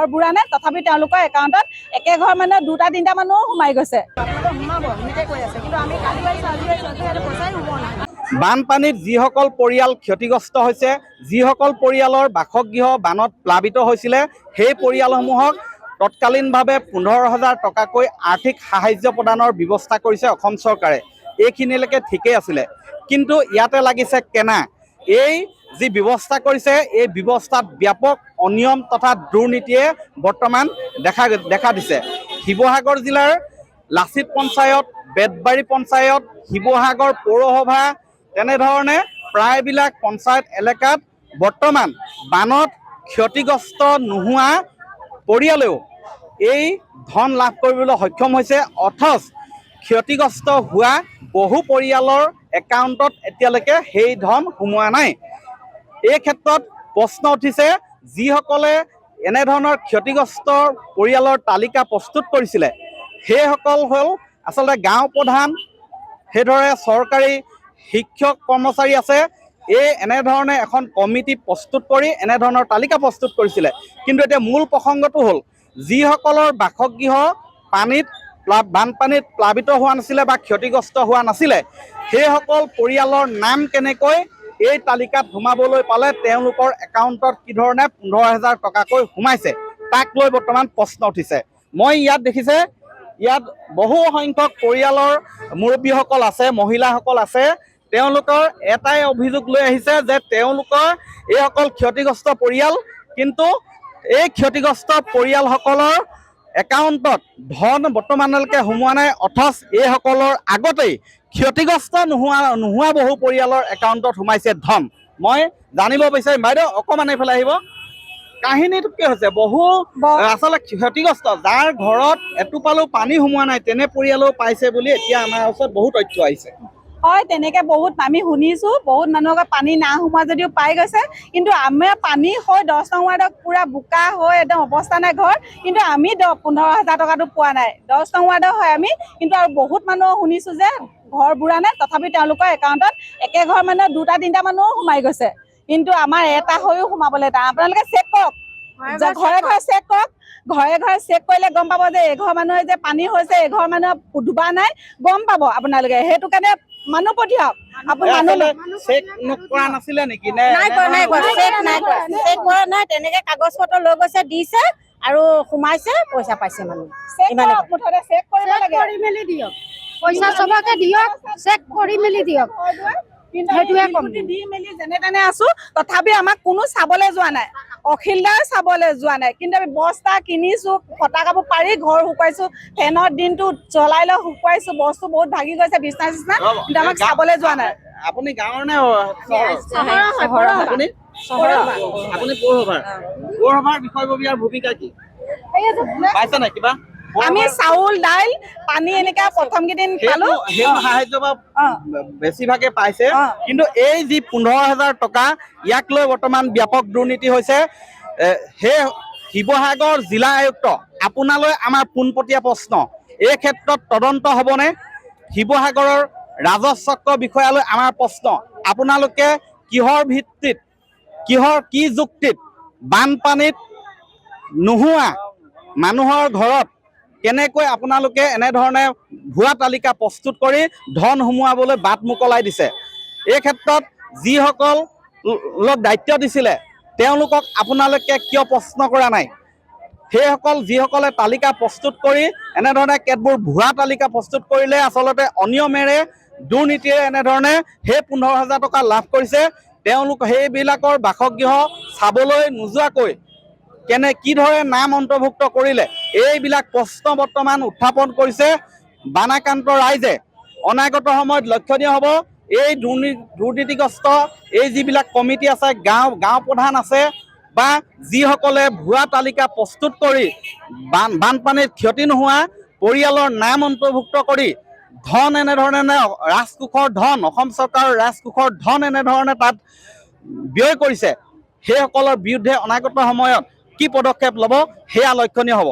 ঘৰ বুঢ়া নাই তথাপি তেওঁলোকৰ একাউণ্টত একে ঘৰ মানুহ দুটা তিনিটা মানুহ সোমাই গৈছে। বানপানীত যিসকল পৰিয়াল ক্ষতিগ্ৰস্ত হৈছে, যিসকল পৰিয়ালৰ বাসগৃহ বানত প্লাবিত হৈছিলে, সেই পৰিয়ালসমূহক তৎকালীনভাৱে 15,000 টকাকৈ আৰ্থিক সাহায্য প্ৰদানৰ ব্যৱস্থা কৰিছে অসম চৰকাৰে। এইখিনিলৈকে ঠিকেই আছিলে, কিন্তু ইয়াতে লাগিছে কেনা। এই যি ব্যৱস্থা কৰিছে, এই ব্যৱস্থাত ব্যাপক অনিয়ম তথা দুৰ্নীতিয়ে বৰ্তমান দেখা দিছে। শিৱসাগৰ জিলাৰ লাচিত পঞ্চায়ত, বেতবাৰী পঞ্চায়ত, শিৱসাগৰ পৌৰসভা তেনেধৰণে প্ৰায়বিলাক পঞ্চায়ত এলেকাত বৰ্তমান বানত ক্ষতিগ্ৰস্ত নোহোৱা পৰিয়ালেও এই ধন লাভ কৰিবলৈ সক্ষম হৈছে, অথচ ক্ষতিগ্ৰস্ত হোৱা বহু পৰিয়ালৰ একাউণ্টত এতিয়ালৈকে সেই ধন সোমোৱা নাই। এই ক্ষেত্ৰত প্ৰশ্ন উঠিছে, যিসকলে এনেধৰণৰ ক্ষতিগ্ৰস্ত পৰিয়ালৰ তালিকা প্ৰস্তুত কৰিছিলে সেইসকল হ'ল আচলতে গাঁও প্ৰধান, সেইদৰে চৰকাৰী শিক্ষক কৰ্মচাৰী আছে। এনেধৰণে এখন কমিটি প্ৰস্তুত কৰি এনেধৰণৰ তালিকা প্ৰস্তুত কৰিছিলে। কিন্তু এতিয়া মূল প্ৰসংগটো হ'ল, যিসকলৰ বাসগৃহ বানপানীত প্লাবিত হোৱা নাছিলে বা ক্ষতিগ্ৰস্ত হোৱা নাছিলে, সেইসকল পৰিয়ালৰ নাম কেনেকৈ এই তালিকাত সোমাবলৈ পালে, তেওঁলোকৰ একাউণ্টত কি ধৰণে 15,000 টকাকৈ সোমাইছে, তাক লৈ বৰ্তমান প্ৰশ্ন উঠিছে। মই ইয়াত দেখিছে, ইয়াত বহু সংখ্যক পৰিয়ালৰ মুৰব্বীসকল আছে, মহিলাসকল আছে। তেওঁলোকৰ এটাই অভিযোগ লৈ আহিছে যে তেওঁলোকৰ এইসকল ক্ষতিগ্ৰস্ত পৰিয়াল, কিন্তু এই ক্ষতিগ্ৰস্ত পৰিয়ালসকলৰ একাউণ্টত ধন বৰ্তমানলৈকে সোমোৱা নাই, অথচ এইসকলৰ আগতেই ক্ষতিগ্ৰস্ত নোহোৱা বহু পৰিয়ালৰ একাউণ্টত সোমাইছে ধন। মই জানিব বিচাৰিম, বাইদেউ অকণমান এইফালে আহিব। কাহিনীটো কি হৈছে? বহু আচলতে ক্ষতিগ্ৰস্ত, যাৰ ঘৰত এটোপালো পানী সোমোৱা নাই তেনে পৰিয়ালো পাইছে বুলি এতিয়া আমাৰ ওচৰত বহু তথ্য আহিছে। হয়, তেনেকে বহুত আমি শুনিছো, বহুত মানুহক পানী না সোমোৱা যদিও পাই গৈছে। কিন্তু আমাৰ পানী হৈ 10 নং ৱাৰ্ডত পুৰা বোকা হৈ একদম অৱস্থা নাই ঘৰ, কিন্তু আমি 15,000 টকাটো পোৱা নাই। 10 নং ৱাৰ্ডৰ হয় আমি, কিন্তু আৰু বহুত মানুহ শুনিছো যে ঘৰ বুঢ়া নাই তথাপি তেওঁলোকৰ একাউণ্টত একে ঘৰ মানুহ দুটা তিনিটা মানুহ সোমাই গৈছে। কিন্তু আমাৰ এটা হৈও সোমাবলৈ টান। আপোনালোকে চেক কৰক, ঘৰে ঘৰে চেক কৰক। ঘৰে ঘৰে চেক কৰিলে গম পাব যে এঘৰ মানুহে যে পানী হৈছে, এঘৰ মানুহ ডুবা নাই, গম পাব আপোনালোকে। সেইটো কাৰণে মানুহ পঠিয়াওক। চেক নকৰা নাছিলে নেকি? নাই কৰা নাই, তেনেকে কাগজ পত্ৰ লৈ গৈছে, দিছে আৰু সোমাইছে, পইচা পাইছে মানুহ। চেক কৰি মেলি দিয়ক, পইচা চবকে দিয়ক, চেক কৰি মেলি দিয়ক। দি মেলি যেনে তেনে আছো, তথাপি আমাক কোনো চাবলৈ যোৱা নাই, অখিলদাৰ চাবলৈ যোৱা নাই। কিন্তু আমি বস্তা কিনিছো, ফটা কাপোৰ পাৰি ঘৰ শুকুৱাইছো, ফেনৰ দিনটো জ্বলাই লৈ শুকুৱাইছো, বস্তু বহুত ভাগি গৈছে, বিছনা চিছনা, কিন্তু আমাক চাবলৈ যোৱা নাই। আপুনি গাঁৱৰ নে চহৰৰ? আপুনি পৌৰসভাৰ বিষয়ববীয়াৰ ভূমিকা কি পাইছে নাই? কিবা আমি চাউল দাইল পানী এনেকা প্ৰথম কেইদিন পালো, সেই সাহায্য বেছিভাগে পাইছে। কিন্তু এই যি 15,000 টকা, ইয়াক লৈ বৰ্তমান ব্যাপক দুৰ্নীতি হৈছে। সেই শিৱসাগৰ জিলা আয়ুক্ত, আপোনালৈ আমাৰ পোনপটীয়া প্ৰশ্ন, এই ক্ষেত্ৰত তদন্ত হ'বনে? শিৱসাগৰৰ ৰাজহ বিষয়ালৈ আমাৰ প্ৰশ্ন, আপোনালোকে কিহৰ ভিত্তিত, কি যুক্তিত বানপানীত নোহোৱা মানুহৰ ঘৰত কেনেকৈ আপোনালোকে এনেধৰণে ভুৱা তালিকা প্ৰস্তুত কৰি ধন সোমোৱাবলৈ বাট মোকলাই দিছে? এই ক্ষেত্ৰত যিসকল লোক দায়িত্ব দিছিলে তেওঁলোকক আপোনালোকে কিয় প্ৰশ্ন কৰা নাই? সেইসকল যিসকলে তালিকা প্ৰস্তুত কৰি এনেধৰণে কেতবোৰ ভুৱা তালিকা প্ৰস্তুত কৰিলে, আচলতে অনিয়মেৰে দুৰ্নীতিৰে এনেধৰণে সেই 15,000 টকা লাভ কৰিছে, তেওঁলোক সেইবিলাকৰ বাসগৃহ চাবলৈ নোযোৱাকৈ কিদৰে নাম অন্তৰ্ভুক্ত কৰিলে, এইবিলাক প্ৰশ্ন বৰ্তমান উত্থাপন কৰিছে বানাক্ৰান্ত ৰাইজে। অনাগত সময়ত লক্ষণীয় হ'ব, এই দুৰ্নীতিগ্ৰস্ত এই যিবিলাক কমিটি আছে, গাঁও প্ৰধান আছে, বা যিসকলে ভুৱা তালিকা প্ৰস্তুত কৰি বানপানীত ক্ষতি নোহোৱা পৰিয়ালৰ নাম অন্তৰ্ভুক্ত কৰি ধন এনেধৰণে ৰাজকোষৰ ধন, অসম চৰকাৰৰ ৰাজকোষৰ ধন এনেধৰণে তাত ব্যয় কৰিছে, সেইসকলৰ বিৰুদ্ধে অনাগত সময়ত কি পদক্ষেপ ল'ব সেয়া লক্ষণীয় হ'ব।